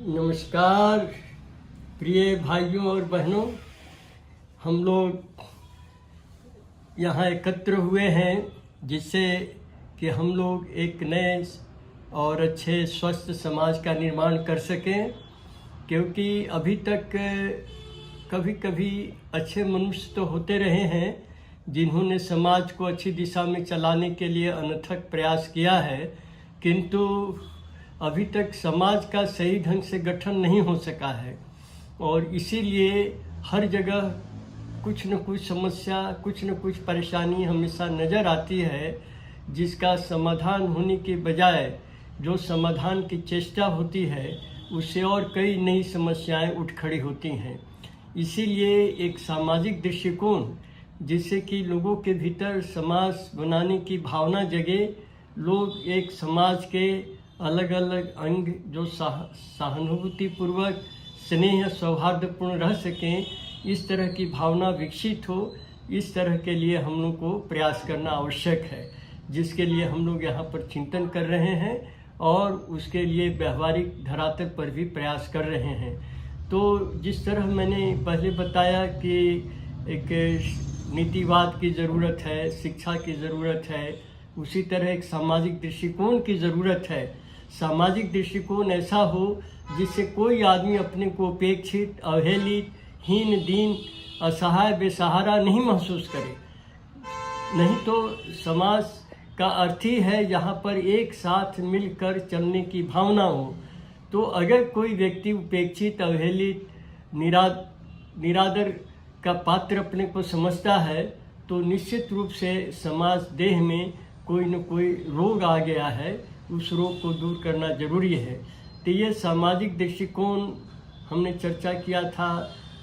नमस्कार प्रिय भाइयों और बहनों, हम लोग यहाँ एकत्र हुए हैं जिससे कि हम लोग एक नए और अच्छे स्वस्थ समाज का निर्माण कर सकें। क्योंकि अभी तक कभी कभी अच्छे मनुष्य तो होते रहे हैं जिन्होंने समाज को अच्छी दिशा में चलाने के लिए अनथक प्रयास किया है, किंतु अभी तक समाज का सही ढंग से गठन नहीं हो सका है। और इसीलिए हर जगह कुछ न कुछ समस्या, कुछ न कुछ परेशानी हमेशा नज़र आती है, जिसका समाधान होने के बजाय जो समाधान की चेष्टा होती है उससे और कई नई समस्याएं उठ खड़ी होती हैं। इसीलिए एक सामाजिक दृष्टिकोण जिससे कि लोगों के भीतर समाज बनाने की भावना जगे, लोग एक समाज के अलग अलग अंग जो सहानुभूतिपूर्वक स्नेह सौहार्दपूर्ण रह सकें, इस तरह की भावना विकसित हो, इस तरह के लिए हम लोग को प्रयास करना आवश्यक है, जिसके लिए हम लोग यहाँ पर चिंतन कर रहे हैं और उसके लिए व्यवहारिक धरातल पर भी प्रयास कर रहे हैं। तो जिस तरह मैंने पहले बताया कि एक नीतिवाद की ज़रूरत है, शिक्षा की ज़रूरत है, उसी तरह एक सामाजिक दृष्टिकोण की ज़रूरत है। सामाजिक दृष्टिकोण ऐसा हो जिससे कोई आदमी अपने को उपेक्षित, अवहेलित, हीन, दीन, असहाय, बेसहारा नहीं महसूस करे। नहीं तो समाज का अर्थ ही है यहाँ पर एक साथ मिलकर चलने की भावना हो। तो अगर कोई व्यक्ति उपेक्षित, अवहेलित, निरादर का पात्र अपने को समझता है तो निश्चित रूप से समाज देह में कोई न कोई रोग आ गया है, उस रोग को दूर करना जरूरी है। तो ये सामाजिक दृष्टिकोण हमने चर्चा किया था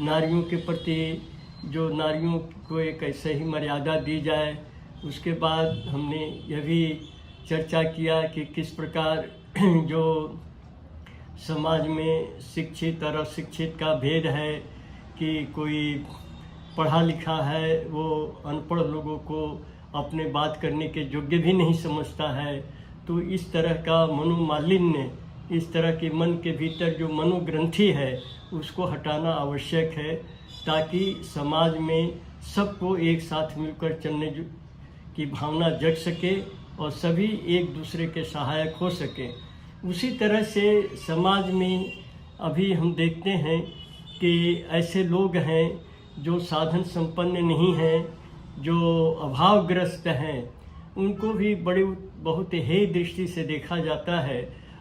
नारियों के प्रति, जो नारियों को एक ऐसे ही मर्यादा दी जाए। उसके बाद हमने यह भी चर्चा किया कि किस प्रकार जो समाज में शिक्षित और अशिक्षित का भेद है, कि कोई पढ़ा लिखा है वो अनपढ़ लोगों को अपने बात करने के योग्य भी नहीं समझता है। तो इस तरह का मनोमालिन्य, इस तरह के मन के भीतर जो मनोग्रंथि है उसको हटाना आवश्यक है, ताकि समाज में सबको एक साथ मिलकर चलने की भावना जग सके और सभी एक दूसरे के सहायक हो सके। उसी तरह से समाज में अभी हम देखते हैं कि ऐसे लोग हैं जो साधन संपन्न नहीं हैं, जो अभावग्रस्त हैं, उनको भी बहुत हेय दृष्टि से देखा जाता है।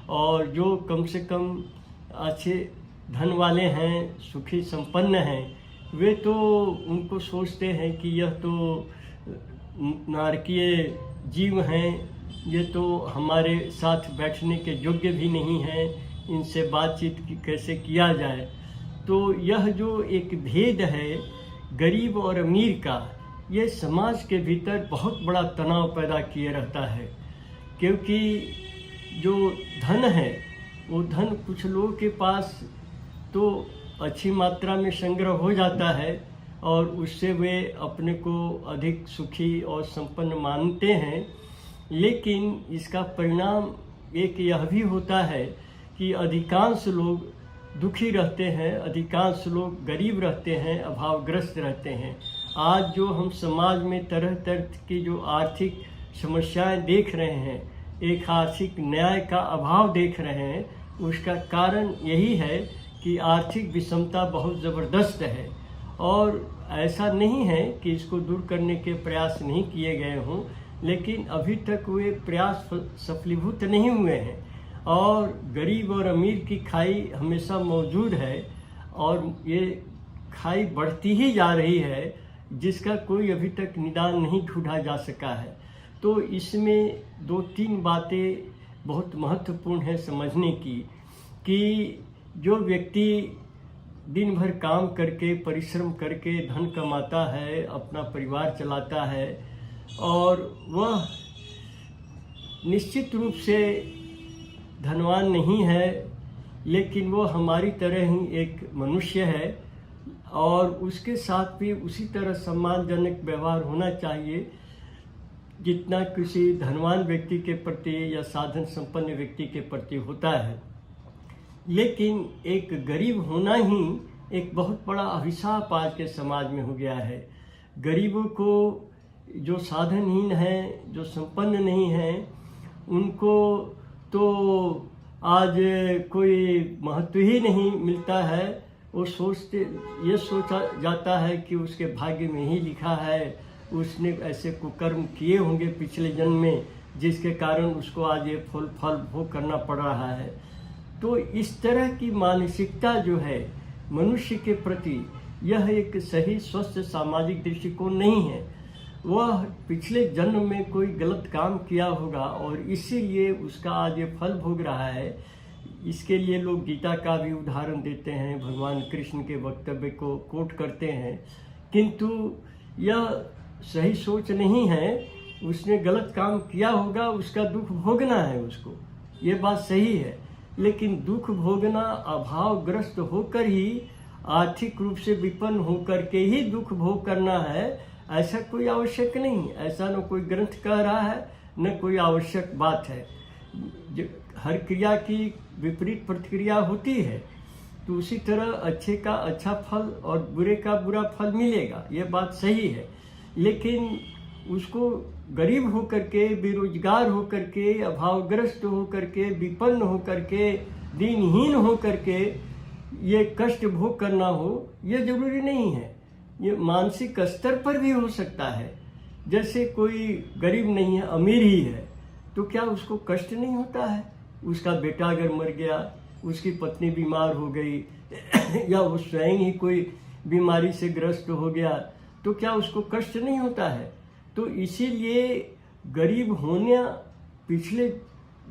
और जो कम से कम अच्छे धन वाले हैं, सुखी संपन्न हैं, वे तो उनको सोचते हैं कि यह तो नारकीय जीव हैं, ये तो हमारे साथ बैठने के योग्य भी नहीं हैं, इनसे बातचीत कैसे किया जाए। तो यह जो एक भेद है गरीब और अमीर का, ये समाज के भीतर बहुत बड़ा तनाव पैदा किए रहता है। क्योंकि जो धन है वो धन कुछ लोगों के पास तो अच्छी मात्रा में संग्रह हो जाता है और उससे वे अपने को अधिक सुखी और संपन्न मानते हैं, लेकिन इसका परिणाम एक यह भी होता है कि अधिकांश लोग दुखी रहते हैं, अधिकांश लोग गरीब रहते हैं, अभावग्रस्त रहते हैं। आज जो हम समाज में तरह तरह की जो आर्थिक समस्याएं देख रहे हैं, एक आर्थिक न्याय का अभाव देख रहे हैं, उसका कारण यही है कि आर्थिक विषमता बहुत ज़बरदस्त है। और ऐसा नहीं है कि इसको दूर करने के प्रयास नहीं किए गए हों, लेकिन अभी तक वे प्रयास सफलीभूत नहीं हुए हैं और गरीब और अमीर की खाई हमेशा मौजूद है और ये खाई बढ़ती ही जा रही है, जिसका कोई अभी तक निदान नहीं ढूंढा जा सका है। तो इसमें 2-3 बातें बहुत महत्वपूर्ण है समझने की, कि जो व्यक्ति दिन भर काम करके, परिश्रम करके धन कमाता है, अपना परिवार चलाता है, और वह निश्चित रूप से धनवान नहीं है, लेकिन वो हमारी तरह ही एक मनुष्य है और उसके साथ भी उसी तरह सम्मानजनक व्यवहार होना चाहिए जितना किसी धनवान व्यक्ति के प्रति या साधन संपन्न व्यक्ति के प्रति होता है। लेकिन एक गरीब होना ही एक बहुत बड़ा अभिशाप आज के समाज में हो गया है। गरीबों को, जो साधनहीन हैं, जो संपन्न नहीं हैं, उनको तो आज कोई महत्व ही नहीं मिलता है। वो ये सोचा जाता है कि उसके भाग्य में ही लिखा है, उसने ऐसे कुकर्म किए होंगे पिछले जन्म में, जिसके कारण उसको आज ये फल भोग करना पड़ रहा है। तो इस तरह की मानसिकता जो है मनुष्य के प्रति, यह एक सही स्वस्थ सामाजिक दृष्टिकोण नहीं है। वह पिछले जन्म में कोई गलत काम किया होगा और इसीलिए उसका आज ये फल भोग रहा है। इसके लिए लोग गीता का भी उदाहरण देते हैं, भगवान कृष्ण के वक्तव्य को कोट करते हैं, किंतु यह सही सोच नहीं है। उसने गलत काम किया होगा, उसका दुख भोगना है उसको, ये बात सही है। लेकिन दुख भोगना अभावग्रस्त होकर ही, आर्थिक रूप से विपन्न होकर के ही दुख भोग करना है, ऐसा कोई आवश्यक नहीं। ऐसा न कोई ग्रंथ कह रहा है, न कोई आवश्यक बात है। हर क्रिया की विपरीत प्रतिक्रिया होती है, तो उसी तरह अच्छे का अच्छा फल और बुरे का बुरा फल मिलेगा, ये बात सही है। लेकिन उसको गरीब होकर के, बेरोजगार होकर के, अभावग्रस्त होकर के, विपन्न होकर के, दीनहीन होकर के ये कष्ट भोग करना हो, ये जरूरी नहीं है। ये मानसिक स्तर पर भी हो सकता है। जैसे कोई गरीब नहीं है, अमीर ही है, तो क्या उसको कष्ट नहीं होता है? उसका बेटा अगर मर गया, उसकी पत्नी बीमार हो गई या वो स्वयं ही कोई बीमारी से ग्रस्त हो गया, तो क्या उसको कष्ट नहीं होता है? तो इसीलिए गरीब होना पिछले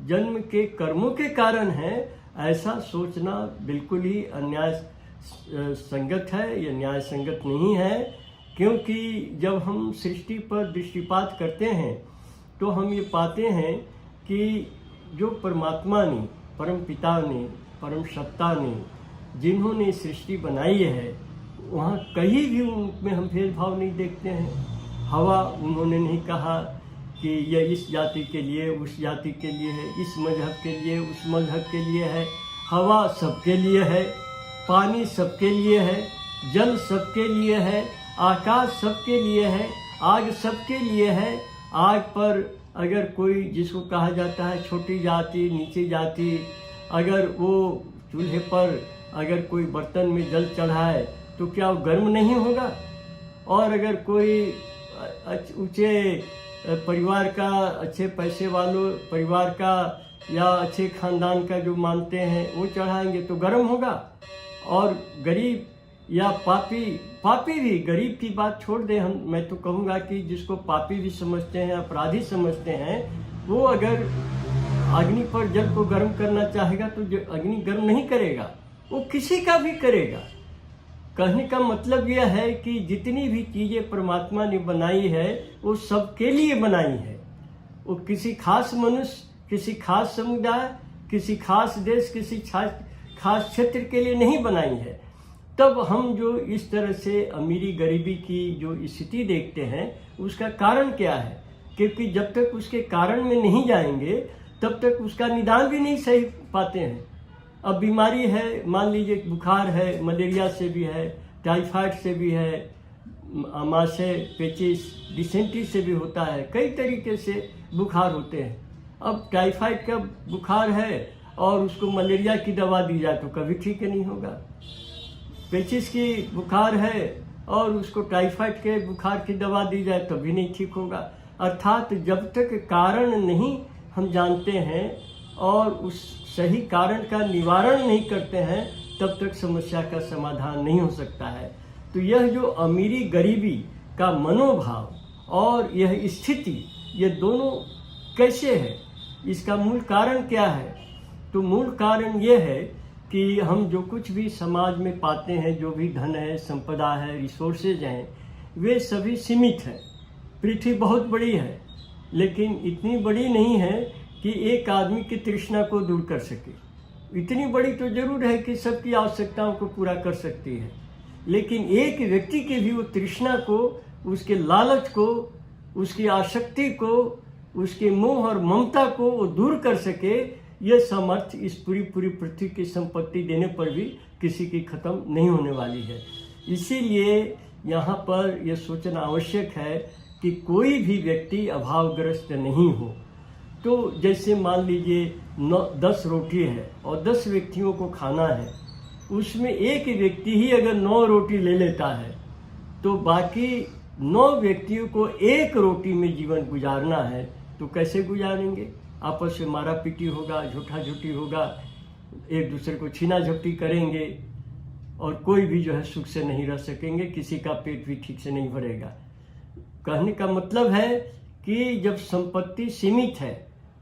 जन्म के कर्मों के कारण है, ऐसा सोचना बिल्कुल ही अन्याय संगत है, यह न्याय संगत नहीं है। क्योंकि जब हम सृष्टि पर दृष्टिपात करते हैं तो हम ये पाते हैं कि जो परमात्मा ने, परम पिता ने, परम सत्ता ने, जिन्होंने सृष्टि बनाई है, वहाँ कहीं भी उनमें हम भेदभाव नहीं देखते हैं। हवा उन्होंने नहीं कहा कि यह इस जाति के लिए, उस जाति के लिए है, इस मजहब के लिए, उस मजहब के लिए है। हवा सबके लिए है, पानी सबके लिए है, जल सबके लिए है, आकाश सबके लिए है, आग सबके लिए है। आग पर अगर कोई, जिसको कहा जाता है छोटी जाति, नीची जाति, अगर वो चूल्हे पर अगर कोई बर्तन में जल चढ़ाए तो क्या वो गर्म नहीं होगा? और अगर कोई ऊंचे परिवार का, अच्छे पैसे वालों परिवार का या अच्छे खानदान का जो मानते हैं, वो चढ़ाएंगे तो गर्म होगा। और गरीब या पापी भी, गरीब की बात छोड़ दे, मैं तो कहूँगा कि जिसको पापी भी समझते हैं, अपराधी समझते हैं, वो अगर अग्नि पर जल को गर्म करना चाहेगा तो अग्नि गर्म नहीं करेगा, वो किसी का भी करेगा। कहने का मतलब यह है कि जितनी भी चीज़ें परमात्मा ने बनाई है वो सबके लिए बनाई है। वो किसी खास मनुष्य, किसी खास समुदाय, किसी खास देश, किसी खास क्षेत्र के लिए नहीं बनाई है। तब हम जो इस तरह से अमीरी गरीबी की जो स्थिति देखते हैं, उसका कारण क्या है? क्योंकि जब तक उसके कारण में नहीं जाएंगे तब तक उसका निदान भी नहीं सही पाते हैं। अब बीमारी है, मान लीजिए बुखार है, मलेरिया से भी है, टाइफाइड से भी है, आमाशय, पेचिस, डिसेंट्री से भी होता है, कई तरीके से बुखार होते हैं। अब टाइफाइड का बुखार है और उसको मलेरिया की दवा दी जाए तो कभी ठीक नहीं होगा। पेचिस की बुखार है और उसको टाइफाइड के बुखार की दवा दी जाए तो भी नहीं ठीक होगा। अर्थात जब तक कारण नहीं हम जानते हैं और उस सही कारण का निवारण नहीं करते हैं, तब तक समस्या का समाधान नहीं हो सकता है। तो यह जो अमीरी गरीबी का मनोभाव और यह स्थिति, ये दोनों कैसे है, इसका मूल कारण क्या है? तो मूल कारण यह है कि हम जो कुछ भी समाज में पाते हैं, जो भी धन है, संपदा है, रिसोर्सेज हैं, वे सभी सीमित हैं। पृथ्वी बहुत बड़ी है, लेकिन इतनी बड़ी नहीं है कि एक आदमी की तृष्णा को दूर कर सके। इतनी बड़ी तो जरूर है कि सबकी आवश्यकताओं को पूरा कर सकती है, लेकिन एक व्यक्ति की भी वो तृष्णा को, उसके लालच को, उसकी आसक्ति को, उसके मोह और ममता को वो दूर कर सके, यह सामर्थ्य इस पूरी पृथ्वी की संपत्ति देने पर भी किसी की खत्म नहीं होने वाली है। इसीलिए यहाँ पर यह सोचना आवश्यक है कि कोई भी व्यक्ति अभावग्रस्त नहीं हो। तो जैसे मान लीजिए 10 रोटी है और 10 व्यक्तियों को खाना है, उसमें एक व्यक्ति ही अगर 9 रोटी ले लेता है तो बाकी 9 व्यक्तियों को एक रोटी में जीवन गुजारना है, तो कैसे गुजारेंगे? आपस में मारा पीटी होगा, झूठा झूठी होगा, एक दूसरे को छीना झपटी करेंगे और कोई भी जो है सुख से नहीं रह सकेंगे, किसी का पेट भी ठीक से नहीं भरेगा। कहने का मतलब है कि जब संपत्ति सीमित है,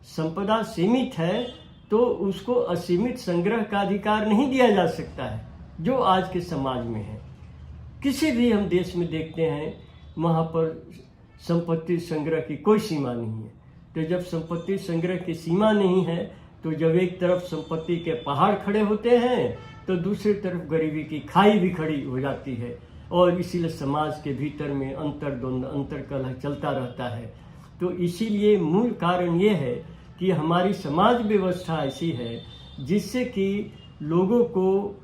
संपदा सीमित है, तो उसको असीमित संग्रह का अधिकार नहीं दिया जा सकता है, जो आज के समाज में है। किसी भी हम देश में देखते हैं वहाँ पर संपत्ति संग्रह की कोई सीमा नहीं है। तो जब संपत्ति संग्रह की सीमा नहीं है, तो जब एक तरफ संपत्ति के पहाड़ खड़े होते हैं तो दूसरी तरफ गरीबी की खाई भी खड़ी हो जाती है, और इसीलिए समाज के भीतर में अंतर्द्वंद, अंतर्कलह चलता रहता है। तो इसीलिए मूल कारण ये है कि हमारी समाज व्यवस्था ऐसी है जिससे कि लोगों को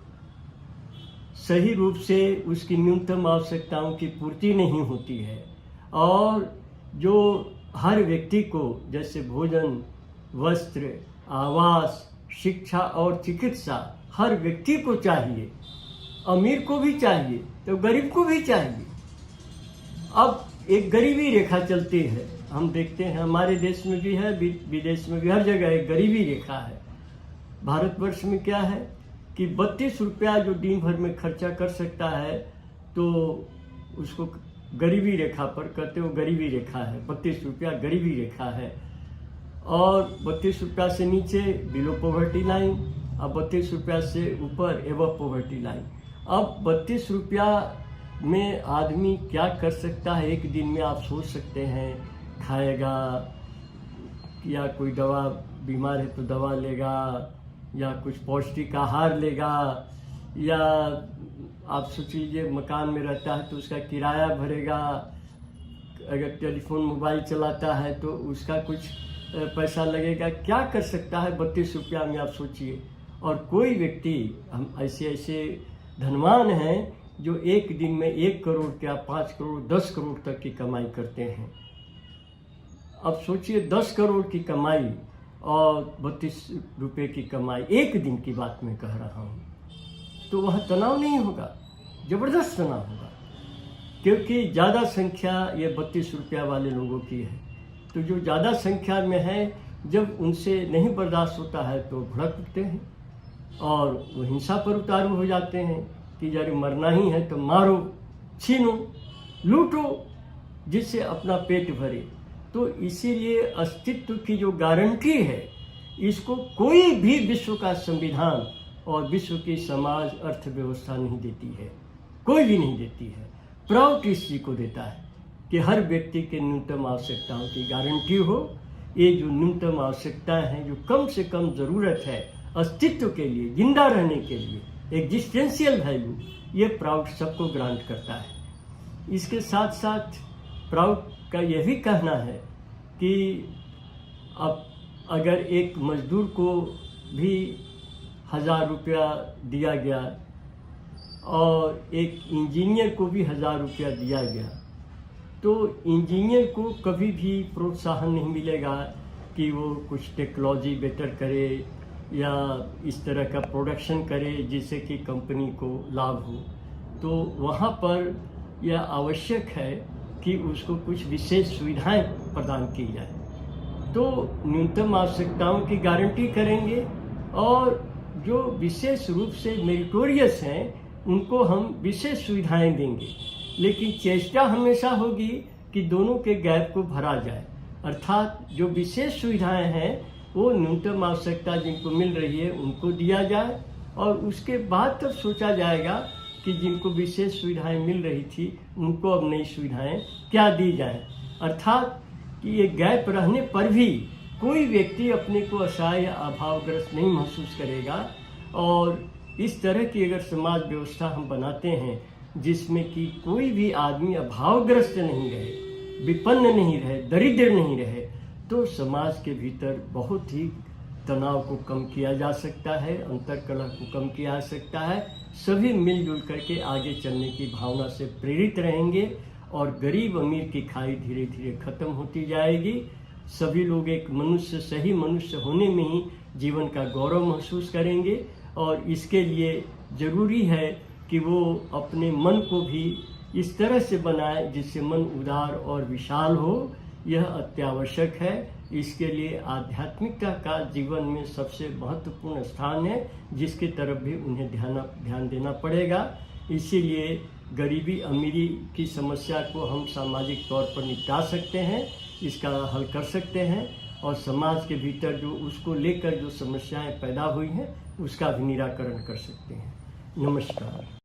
सही रूप से उसकी न्यूनतम आवश्यकताओं की पूर्ति नहीं होती है, और जो हर व्यक्ति को जैसे भोजन, वस्त्र, आवास, शिक्षा और चिकित्सा हर व्यक्ति को चाहिए, अमीर को भी चाहिए तो गरीब को भी चाहिए। अब एक गरीबी रेखा चलती है, हम देखते हैं हमारे देश में भी है, विदेश में भी, हर जगह एक गरीबी रेखा है। भारतवर्ष में क्या है कि 32 रुपया जो दिन भर में खर्चा कर सकता है तो उसको गरीबी रेखा पर कहते हो, गरीबी रेखा है, 32 रुपया गरीबी रेखा है। और 32 रुपया से नीचे बिलो पॉवर्टी लाइन, अब 32 रुपया से ऊपर एबव पॉवर्टी लाइन। अब 32 रुपया में आदमी क्या कर सकता है एक दिन में, आप सोच सकते हैं। खाएगा या कोई दवा, बीमार है तो दवा लेगा, या कुछ पौष्टिक आहार लेगा, या आप सोच लीजिए मकान में रहता है तो उसका किराया भरेगा, अगर टेलीफोन मोबाइल चलाता है तो उसका कुछ पैसा लगेगा। क्या कर सकता है 32 रुपया में, आप सोचिए। और कोई व्यक्ति, हम ऐसे धनवान हैं जो एक दिन में 1 करोड़ क्या 5 करोड़ 10 करोड़ तक की कमाई करते हैं। अब सोचिए 10 करोड़ की कमाई और 32 रुपये की कमाई, एक दिन की बात मैं कह रहा हूँ, तो वह तनाव नहीं होगा, जबरदस्त तनाव होगा, क्योंकि ज़्यादा संख्या ये 32 रुपया वाले लोगों की है। तो जो ज़्यादा संख्या में है, जब उनसे नहीं बर्दाश्त होता है तो भड़क उठते हैं और वो हिंसा पर उतारू हो जाते हैं कि यार मरना ही है तो मारो, छीनो, लूटो, जिससे अपना पेट भरे। तो इसीलिए अस्तित्व की जो गारंटी है, इसको कोई भी विश्व का संविधान और विश्व की समाज अर्थव्यवस्था नहीं देती है, कोई भी नहीं देती है। प्राउड इस चीज को देता है कि हर व्यक्ति के न्यूनतम आवश्यकताओं की गारंटी हो। ये जो न्यूनतम आवश्यकताएं हैं, जो कम से कम ज़रूरत है अस्तित्व के लिए, जिंदा रहने के लिए, एग्जिस्टेंशियल वैल्यू, ये प्राउड सबको ग्रांट करता है। इसके साथ साथ प्राउड का यह भी कहना है कि अब अगर एक मजदूर को भी 1000 रुपया दिया गया और एक इंजीनियर को भी 1000 रुपया दिया गया, तो इंजीनियर को कभी भी प्रोत्साहन नहीं मिलेगा कि वो कुछ टेक्नोलॉजी बेटर करे या इस तरह का प्रोडक्शन करे जिससे कि कंपनी को लाभ हो। तो वहाँ पर यह आवश्यक है कि उसको कुछ विशेष सुविधाएं प्रदान की जाए। तो न्यूनतम आवश्यकताओं की गारंटी करेंगे और जो विशेष रूप से मेरिटोरियस हैं उनको हम विशेष सुविधाएं देंगे, लेकिन चेष्टा हमेशा होगी कि दोनों के गैप को भरा जाए। अर्थात जो विशेष सुविधाएं हैं वो न्यूनतम आवश्यकता जिनको मिल रही है उनको दिया जाए, और उसके बाद तब सोचा जाएगा कि जिनको विशेष सुविधाएं मिल रही थी उनको अब नई सुविधाएं क्या दी जाएं। अर्थात कि ये गैप रहने पर भी कोई व्यक्ति अपने को असहाय या अभावग्रस्त नहीं महसूस करेगा। और इस तरह की अगर समाज व्यवस्था हम बनाते हैं जिसमें कि कोई भी आदमी अभावग्रस्त नहीं रहे, विपन्न नहीं रहे, दरिद्र नहीं रहे, तो समाज के भीतर बहुत ही तनाव को कम किया जा सकता है, अंतर्कलह को कम किया जा सकता है। सभी मिलजुल करके आगे चलने की भावना से प्रेरित रहेंगे और गरीब अमीर की खाई धीरे धीरे खत्म होती जाएगी। सभी लोग एक मनुष्य, सही मनुष्य होने में ही जीवन का गौरव महसूस करेंगे और इसके लिए ज़रूरी है कि वो अपने मन को भी इस तरह से बनाए जिससे मन उदार और विशाल हो। यह अत्यावश्यक है। इसके लिए आध्यात्मिकता का जीवन में सबसे महत्वपूर्ण स्थान है, जिसकी तरफ भी उन्हें ध्यान देना पड़ेगा। इसीलिए गरीबी अमीरी की समस्या को हम सामाजिक तौर पर निपटा सकते हैं, इसका हल कर सकते हैं और समाज के भीतर जो उसको लेकर जो समस्याएं पैदा हुई हैं उसका भी निराकरण कर सकते हैं। नमस्कार।